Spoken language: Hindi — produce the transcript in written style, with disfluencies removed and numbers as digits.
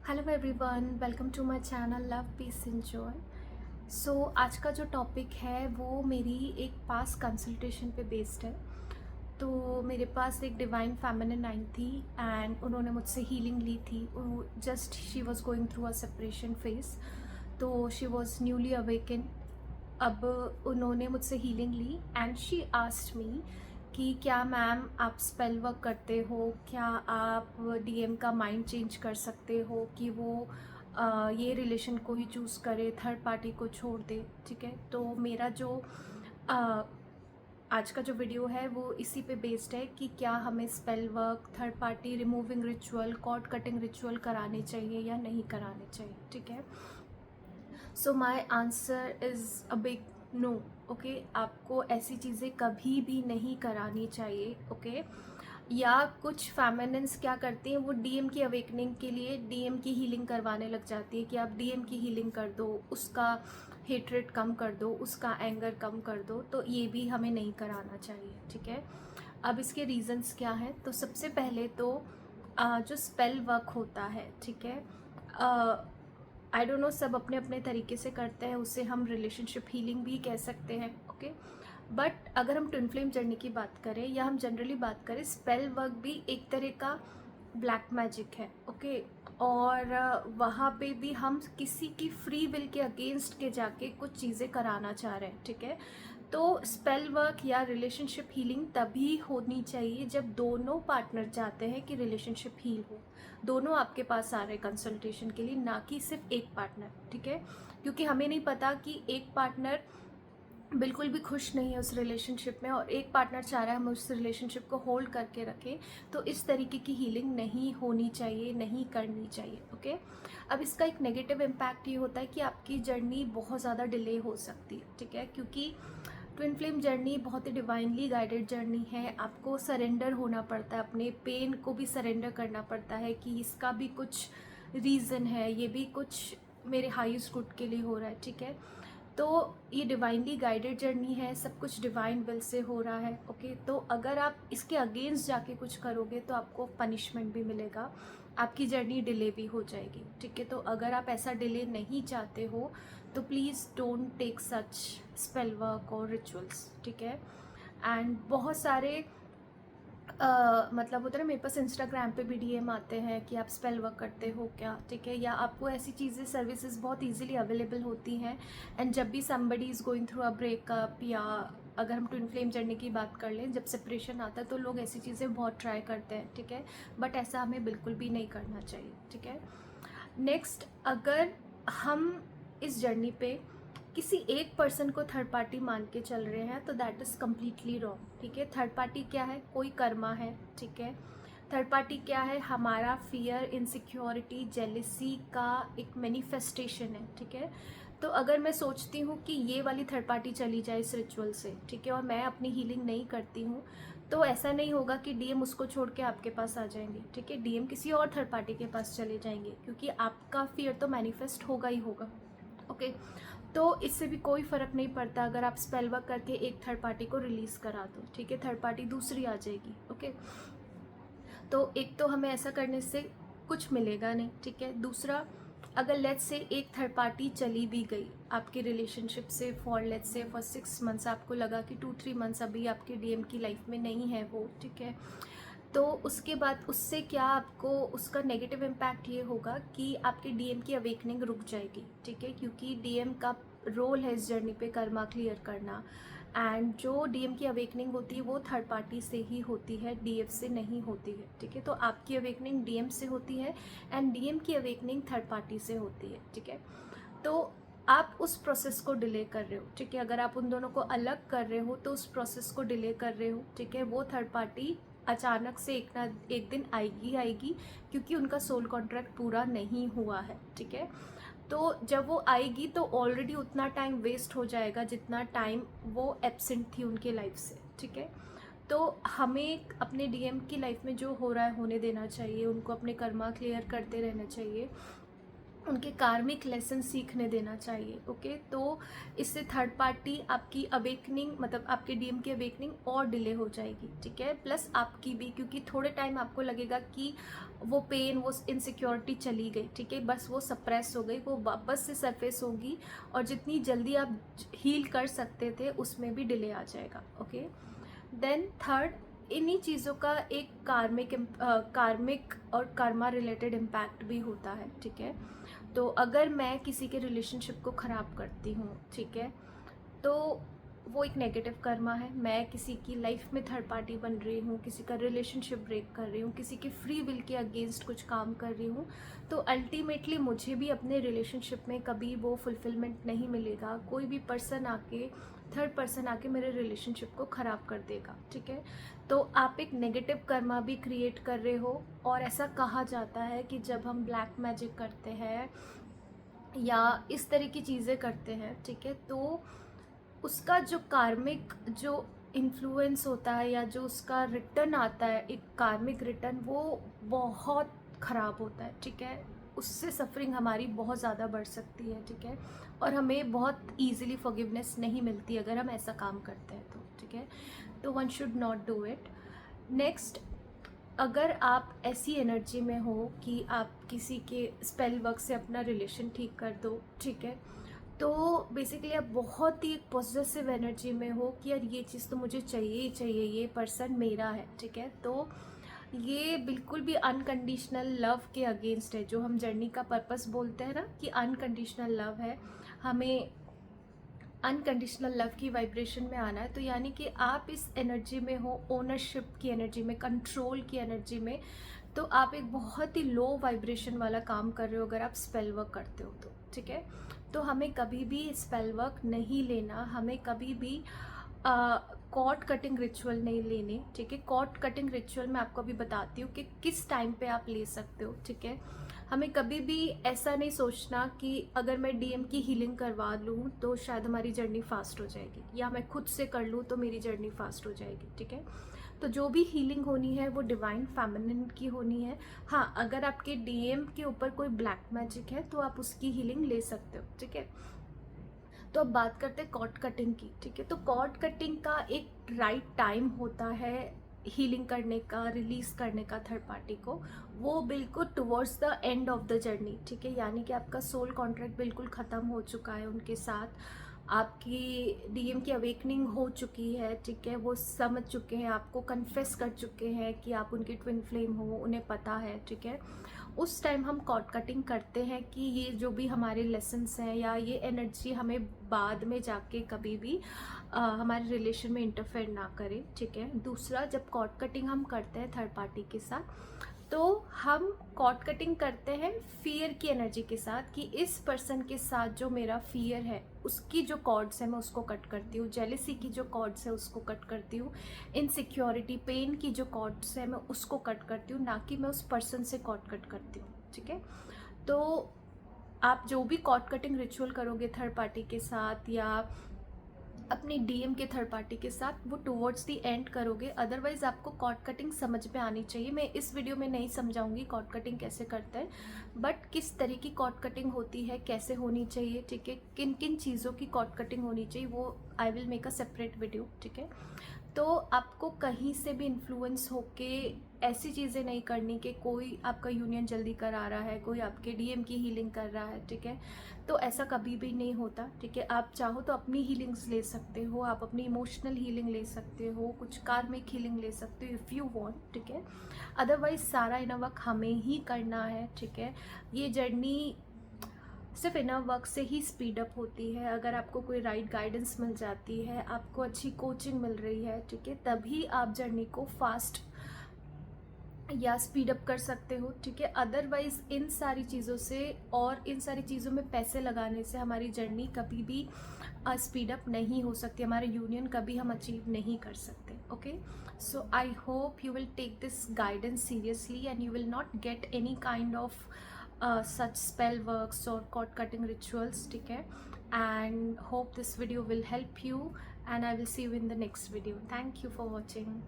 Hello everyone, welcome to my channel love peace and joy. So आज का जो टॉपिक है वो मेरी एक पास कंसल्टेशन पे बेस्ड है। तो मेरे पास एक डिवाइन फेमिनिन आई थी एंड उन्होंने मुझसे हीलिंग ली थी। Just she was going through a separation phase, तो शी वाज न्यूली अवेकन। अब उन्होंने मुझसे हीलिंग ली एंड शी आस्क्ड मी कि क्या मैम आप स्पेल वर्क करते हो, क्या आप डीएम का माइंड चेंज कर सकते हो कि वो ये रिलेशन को ही चूज़ करे, थर्ड पार्टी को छोड़ दे। ठीक है, तो मेरा जो अ, आज का जो वीडियो है वो इसी पे बेस्ड है कि क्या हमें spell work, third party removing ritual, cord cutting ritual कराने चाहिए या नहीं कराने चाहिए। ठीक है, so my answer is a big no. Okay, आपको ऐसी चीज़ें कभी भी नहीं करानी चाहिए। ओके, या कुछ फेमिनिन्स क्या करती हैं, वो डीएम की अवेकनिंग के लिए डीएम की हीलिंग करवाने लग जाती है कि आप डीएम की हीलिंग कर दो, उसका हेट्रेट कम कर दो, उसका एंगर कम कर दो। तो ये भी हमें नहीं कराना चाहिए। ठीक है, अब इसके रीजंस क्या हैं? तो सबसे पहले तो जो स्पेल वर्क होता है, ठीक है, आई डोंट नो, सब अपने अपने तरीके से करते हैं, उसे हम रिलेशनशिप हीलिंग भी कह सकते हैं। ओके, बट अगर हम ट्विन फ्लेम जर्नी की बात करें या हम जनरली बात करें, स्पेल वर्क भी एक तरह का ब्लैक मैजिक है। ओके, और वहाँ पे भी हम किसी की फ्री विल के अगेंस्ट के जाके कुछ चीज़ें कराना चाह रहे हैं। ठीक है, तो स्पेल वर्क या रिलेशनशिप हीलिंग तभी होनी चाहिए जब दोनों पार्टनर चाहते हैं कि रिलेशनशिप हील हो। दोनों आपके पास आ रहे हैं कंसल्टेशन के लिए, ना कि सिर्फ एक पार्टनर। ठीक है, क्योंकि हमें नहीं पता कि एक पार्टनर बिल्कुल भी खुश नहीं है उस रिलेशनशिप में और एक पार्टनर चाह रहा है हम उस रिलेशनशिप को होल्ड करके रखें। तो इस तरीके की हीलिंग नहीं होनी चाहिए, नहीं करनी चाहिए। ओके, अब इसका एक नेगेटिव इम्पैक्ट ये होता है कि आपकी जर्नी बहुत ज़्यादा डिले हो सकती है। ठीक है, क्योंकि ट्विन फ्लेम जर्नी बहुत ही डिवाइनली गाइडेड जर्नी है। आपको सरेंडर होना पड़ता है, अपने पेन को भी सरेंडर करना पड़ता है कि इसका भी कुछ रीज़न है, ये भी कुछ मेरे हाईएस्ट गुड के लिए हो रहा है। ठीक है, तो ये डिवाइनली गाइडेड जर्नी है, सब कुछ डिवाइन विल से हो रहा है। ओके, तो अगर आप इसके अगेंस्ट जाके कुछ करोगे तो आपको पनिशमेंट भी मिलेगा, आपकी जर्नी डिले भी हो जाएगी। ठीक है, तो अगर आप ऐसा डिले नहीं चाहते हो तो please don't take such spell work और रिचुअल्स। ठीक है, एंड बहुत सारे मतलब होता है ना, मेरे पास इंस्टाग्राम पे भी डीएम आते हैं कि आप स्पेल वर्क करते हो क्या। ठीक है, या आपको ऐसी चीज़ें सर्विसेज बहुत इजीली अवेलेबल होती हैं। एंड जब भी somebody is going through a breakup, या अगर हम ट्विन फ्लेम जर्नी की बात कर लें, जब सेपरेशन आता है तो लोग ऐसी चीज़ें बहुत ट्राई करते हैं। ठीक है, बट ऐसा हमें बिल्कुल भी नहीं करना चाहिए। ठीक है, नेक्स्ट, अगर हम इस जर्नी पे किसी एक पर्सन को थर्ड पार्टी मान के चल रहे हैं तो दैट इज़ कम्प्लीटली रॉन्ग। ठीक है, थर्ड पार्टी क्या है? कोई कर्मा है। ठीक है, थर्ड पार्टी क्या है? हमारा फियर, इनसिक्योरिटी, जेलिसी का एक मैनिफेस्टेशन है। ठीक है, तो अगर मैं सोचती हूँ कि ये वाली थर्ड पार्टी चली जाए इस रिचुअल से, ठीक है, और मैं अपनी हीलिंग नहीं करती हूँ, तो ऐसा नहीं होगा कि डीएम उसको छोड़ के आपके पास आ जाएंगे। ठीक है, डीएम किसी और थर्ड पार्टी के पास चले जाएंगे, क्योंकि आपका फियर तो मैनिफेस्ट होगा ही होगा। ओके, तो इससे भी कोई फ़र्क नहीं पड़ता अगर आप स्पेल वर्क करके एक थर्ड पार्टी को रिलीज़ करा दो। ठीक है, थर्ड पार्टी दूसरी आ जाएगी। ओके, तो एक तो हमें ऐसा करने से कुछ मिलेगा नहीं। ठीक है, दूसरा, अगर लेट्स से एक थर्ड पार्टी चली भी गई आपके रिलेशनशिप से for let's say for 6 months, आपको लगा कि 2-3 मंथ्स अभी आपके डीएम की लाइफ में नहीं है वो। ठीक है, तो उसके बाद उससे क्या आपको उसका नेगेटिव इम्पैक्ट ये होगा कि आपके डीएम की अवेकनिंग रुक जाएगी। ठीक है, क्योंकि डीएम का रोल है इस जर्नी पे कर्मा क्लियर करना, एंड जो डीएम की अवेकनिंग होती है वो थर्ड पार्टी से ही होती है, डीएफ से नहीं होती है। ठीक है, तो आपकी अवेकनिंग डीएम से होती है एंड डीएम की अवेकनिंग थर्ड पार्टी से होती है। ठीक है, तो आप उस प्रोसेस को डिले कर रहे हो। ठीक है, अगर आप उन दोनों को अलग कर रहे हो तो उस प्रोसेस को डिले कर रहे हो। ठीक है, वो थर्ड पार्टी अचानक से एक ना एक दिन आएगी आएगी, क्योंकि उनका सोल कॉन्ट्रैक्ट पूरा नहीं हुआ है। ठीक है, तो जब वो आएगी तो ऑलरेडी उतना टाइम वेस्ट हो जाएगा जितना टाइम वो एब्सेंट थी उनके लाइफ से। ठीक है, तो हमें अपने डीएम की लाइफ में जो हो रहा है होने देना चाहिए, उनको अपने कर्मा क्लियर करते रहना चाहिए, उनके कार्मिक लेसन सीखने देना चाहिए। ओके, तो इससे थर्ड पार्टी आपकी अवेकनिंग, मतलब आपके डीएम की अवेकनिंग और डिले हो जाएगी, ठीक है, प्लस आपकी भी, क्योंकि थोड़े टाइम आपको लगेगा कि वो पेन, वो इनसिक्योरिटी चली गई, ठीक है, बस वो सप्रेस हो गई, वो वापस से सरफेस होगी और जितनी जल्दी आप हील कर सकते थे उसमें भी डिले आ जाएगा। ओके, देन थर्ड, इन्हीं चीज़ों का एक कार्मिक और कर्मा रिलेटेड इम्पैक्ट भी होता है, ठीक है। तो अगर मैं किसी के रिलेशनशिप को ख़राब करती हूँ, ठीक है, तो वो एक नेगेटिव कर्मा है। मैं किसी की लाइफ में थर्ड पार्टी बन रही हूँ, किसी का रिलेशनशिप ब्रेक कर रही हूँ, किसी के फ्री विल के अगेंस्ट कुछ काम कर रही हूँ, तो अल्टीमेटली मुझे भी अपने रिलेशनशिप में कभी वो फुलफिलमेंट नहीं मिलेगा। कोई भी पर्सन आके, थर्ड पर्सन आके मेरे रिलेशनशिप को ख़राब कर देगा, ठीक है। तो आप एक नेगेटिव कर्मा भी क्रिएट कर रहे हो। और ऐसा कहा जाता है कि जब हम ब्लैक मैजिक करते हैं या इस तरह की चीज़ें करते हैं, ठीक है, तो उसका जो कार्मिक जो इन्फ्लुएंस होता है या जो उसका रिटर्न आता है, एक कार्मिक रिटर्न, वो बहुत ख़राब होता है, ठीक है। उससे सफरिंग हमारी बहुत ज़्यादा बढ़ सकती है, ठीक है, और हमें बहुत ईजिली फॉरगिवनेस नहीं मिलती अगर हम ऐसा काम करते हैं तो, ठीक है। तो one should not do it. Next, अगर आप ऐसी एनर्जी में हो कि आप किसी के स्पेल वर्क से अपना रिलेशन ठीक कर दो, ठीक है, तो बेसिकली आप बहुत ही पॉजिटिव एनर्जी में हो कि यार ये चीज़ तो मुझे चाहिए ही चाहिए, ये पर्सन मेरा है, ठीक है, तो ये बिल्कुल भी अनकंडीशनल लव के अगेंस्ट है, जो हम जर्नी का पर्पस बोलते हैं ना कि अनकंडीशनल लव है, हमें अनकंडीशनल लव की वाइब्रेशन में आना है। तो यानी कि आप इस एनर्जी में हो, ओनरशिप की एनर्जी में, कंट्रोल की एनर्जी में, तो आप एक बहुत ही लो वाइब्रेशन वाला काम कर रहे हो अगर आप स्पेल वर्क करते हो तो, ठीक है। तो हमें कभी भी स्पेल वर्क नहीं लेना, हमें कभी भी कॉर्ड कटिंग रिचुअल नहीं लेने, ठीक है। कॉर्ड कटिंग रिचुअल मैं आपको अभी बताती हूँ कि किस टाइम पे आप ले सकते हो, ठीक है। हमें कभी भी ऐसा नहीं सोचना कि अगर मैं डीएम की हीलिंग करवा लूँ तो शायद हमारी जर्नी फास्ट हो जाएगी, या मैं खुद से कर लूँ तो मेरी जर्नी फास्ट हो जाएगी, ठीक है। तो जो भी हीलिंग होनी है वो डिवाइन फेमिनिन की होनी है। हाँ, अगर आपके डीएम के ऊपर कोई ब्लैक मैजिक है तो आप उसकी हीलिंग ले सकते हो, ठीक है। तो अब बात करते हैं कॉर्ड कटिंग की, ठीक है। तो कॉर्ड कटिंग का एक राइट टाइम होता है हीलिंग करने का, रिलीज करने का थर्ड पार्टी को, वो बिल्कुल towards the end of the journey, ठीक है। यानी कि आपका सोल कॉन्ट्रैक्ट बिल्कुल ख़त्म हो चुका है उनके साथ, आपकी डीएम की अवेकनिंग हो चुकी है, ठीक है, वो समझ चुके हैं, आपको कन्फेस कर चुके हैं कि आप उनकी ट्विन फ्लेम हो, उन्हें पता है, ठीक है। उस टाइम हम कॉर्ड कटिंग करते हैं कि ये जो भी हमारे लेसन्स हैं या ये एनर्जी हमें बाद में जाके कभी भी हमारे रिलेशन में इंटरफेयर ना करे, ठीक है। दूसरा, जब कॉर्ड कटिंग हम करते हैं थर्ड पार्टी के साथ, तो हम कॉर्ड कटिंग करते हैं फियर की एनर्जी के साथ कि इस पर्सन के साथ जो मेरा फियर है उसकी जो कॉर्ड्स है मैं उसको कट करती हूँ, जेलिसी की जो कॉर्ड्स है उसको कट करती हूँ, इनसिक्योरिटी, पेन की जो कॉर्ड्स है मैं उसको कट करती हूँ, ना कि मैं उस पर्सन से कॉर्ड कट करती हूँ, ठीक है। तो आप जो भी कॉर्ड कटिंग रिचुअल करोगे थर्ड पार्टी के साथ या अपनी डीएम के थर्ड पार्टी के साथ, वो टुवर्ड्स दी एंड करोगे। अदरवाइज आपको कॉर्ड कटिंग समझ में आनी चाहिए। मैं इस वीडियो में नहीं समझाऊंगी कॉर्ड कटिंग कैसे करते हैं, बट किस तरह की कॉर्ड कटिंग होती है, कैसे होनी चाहिए, ठीक है, किन किन चीज़ों की कॉर्ड कटिंग होनी चाहिए, वो I will make a separate video, ठीक है। तो आपको कहीं से भी इन्फ्लुएंस होके ऐसी चीज़ें नहीं करनी कि कोई आपका यूनियन जल्दी करा रहा है, कोई आपके डीएम की हीलिंग कर रहा है, ठीक है। तो ऐसा कभी भी नहीं होता, ठीक है। आप चाहो तो अपनी हीलिंग्स ले सकते हो, आप अपनी इमोशनल हीलिंग ले सकते हो, कुछ कार्मिक हीलिंग ले सकते हो इफ़ यू वांट, ठीक है। अदरवाइज सारा इनर वर्क हमें ही करना है, ठीक है। ये जर्नी सिर्फ इनर वर्क से ही स्पीड अप होती है। अगर आपको कोई राइट गाइडेंस मिल जाती है, आपको अच्छी कोचिंग मिल रही है, ठीक है, तभी आप जर्नी को फास्ट या स्पीड अप कर सकते हो, ठीक है। अदरवाइज इन सारी चीज़ों से और इन सारी चीज़ों में पैसे लगाने से हमारी जर्नी कभी भी स्पीड अप नहीं हो सकती, हमारे यूनियन कभी हम अचीव नहीं कर सकते, okay. So I hope you will take this guidance seriously and you will not get any kind of such spell works or cord cutting rituals, ठीक है, and hope this video will help you and I will see you in the next video. Thank you for watching.